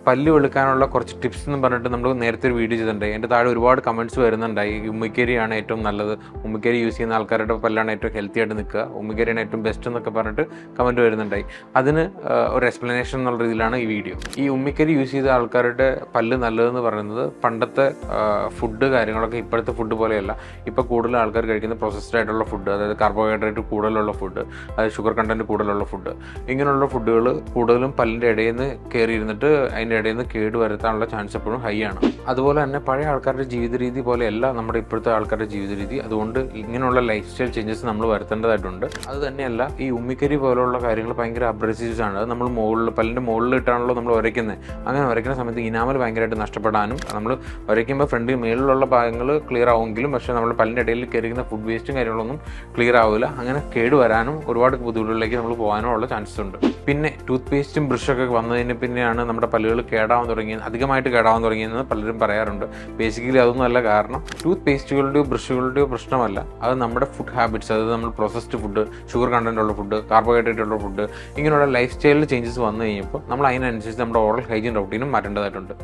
പല്ല് വെളുക്കാനുള്ള കുറച്ച് ടിപ്സ് എന്ന് പറഞ്ഞിട്ട് നമ്മൾ നേരത്തെ ഒരു വീഡിയോ ചെയ്തിട്ടുണ്ടായി. എൻ്റെ താഴെ ഒരുപാട് കമൻറ്റ്സ് വരുന്നുണ്ടായി. ഉമ്മിക്കരിയാണ് ഏറ്റവും നല്ലത്, ഉമ്മിക്കരി യൂസ് ചെയ്യുന്ന ആൾക്കാരുടെ പല്ലാണ് ഏറ്റവും ഹെൽത്തി ആയിട്ട് നിൽക്കുക, ഉമ്മിക്കരിയാണ് ഏറ്റവും ബെസ്റ്റ് എന്നൊക്കെ പറഞ്ഞിട്ട് കമൻറ്റ് വരുന്നുണ്ടായി. അതിന് ഒരു എക്സ്പ്ലനേഷൻ എന്നുള്ള രീതിയിലാണ് ഈ വീഡിയോ. ഈ ഉമ്മിക്കരി യൂസ് ചെയ്ത ആൾക്കാരുടെ പല്ല് നല്ലതെന്ന് പറയുന്നത് പണ്ടത്തെ ഫുഡ് കാര്യങ്ങളൊക്കെ ഇപ്പോഴത്തെ ഫുഡ് പോലെയല്ല. ഇപ്പോൾ കൂടുതൽ ആൾക്കാർ കഴിക്കുന്ന പ്രോസസ്ഡ് ആയിട്ടുള്ള ഫുഡ്, അതായത് കാർബോഹൈഡ്രേറ്റ് കൂടുതലുള്ള ഫുഡ്, അതായത് ഷുഗർ കണ്ടൻറ്റ് കൂടുതലുള്ള ഫുഡ്, ഇങ്ങനെയുള്ള ഫുഡുകൾ കൂടുതലും പല്ലിൻ്റെ ഇടയിൽ നിന്ന് കയറിയിരുന്നിട്ട് അതിൻ്റെ ഇടയിൽ നിന്ന് കേട് വരുത്താനുള്ള ചാൻസ് എപ്പോഴും ഹൈ ആണ്. അതുപോലെ തന്നെ പഴയ ആൾക്കാരുടെ ജീവിത രീതി പോലെയല്ല നമ്മുടെ ഇപ്പോഴത്തെ ആൾക്കാരുടെ ജീവിത രീതി. അതുകൊണ്ട് ഇങ്ങനെയുള്ള ലൈഫ് സ്റ്റൈൽ ചേഞ്ചസ് നമ്മൾ വരുത്തേണ്ടതായിട്ടുണ്ട്. അത് തന്നെയല്ല, ഈ ഉമ്മിക്കരി പോലുള്ള കാര്യങ്ങൾ ഭയങ്കര അബ്രസീവ്സ് ആണ്. അത് നമ്മൾ പല്ലിൻ്റെ മുകളിലിട്ടാണല്ലോ നമ്മൾ ഉരയ്ക്കുന്നത്. അങ്ങനെ ഉരയ്ക്കുന്ന സമയത്ത് ഇനാമൽ ഭയങ്കരമായിട്ട് നഷ്ടപ്പെടാനും, നമ്മൾ ഉരയ്ക്കുമ്പോൾ ഫ്രണ്ടിൽ മേളിലുള്ള ഭാഗങ്ങൾ ക്ലിയർ ആവുമെങ്കിലും പക്ഷേ നമ്മൾ പല്ലിൻ്റെ ഇടയിൽ കയറിക്കുന്ന ഫുഡ് വേസ്റ്റും കാര്യങ്ങളൊന്നും ക്ലിയർ ആവില്ല. അങ്ങനെ കേട് വരാനും ഒരുപാട് ബുദ്ധിമുട്ടുകളിലേക്ക് നമ്മൾ പോകാനും ഉള്ള ചാൻസസ് ഉണ്ട്. പിന്നെ ടൂത്ത് പേസ്റ്റും ബ്രഷൊക്കെ വന്നതിന് പിന്നെയാണ് നമ്മുടെ പല്ലുകൾ അധികമായിട്ട് കേടാവാൻ തുടങ്ങിയെന്ന് പലരും പറയാറുണ്ട്. ബേസിക്കലി അതൊന്നും അല്ല കാരണം. ടൂത്ത് പേസ്റ്റുകളുടെയോ ബ്രഷുകളുടെയോ പ്രശ്നമല്ല, അത് നമ്മുടെ ഫുഡ് ഹാബിറ്റ്സ്, അതായത് നമ്മൾ പ്രോസസ്ഡ് ഫുഡ്, ഷുഗർ കണ്ടന്റ് ഉള്ള ഫുഡ്, കാർബോഹൈഡ്രേറ്റ് ഉള്ള ഫുഡ്, ഇങ്ങനെയുള്ള ലൈഫ് സ്റ്റൈലിൽ ചേഞ്ചസ് വന്നു കഴിഞ്ഞപ്പോൾ നമ്മൾ അതിനനുസരിച്ച് നമ്മുടെ ഓറൽ ഹൈജീൻ റൂട്ടീനും മാറ്റേണ്ടതായിട്ടുണ്ട്.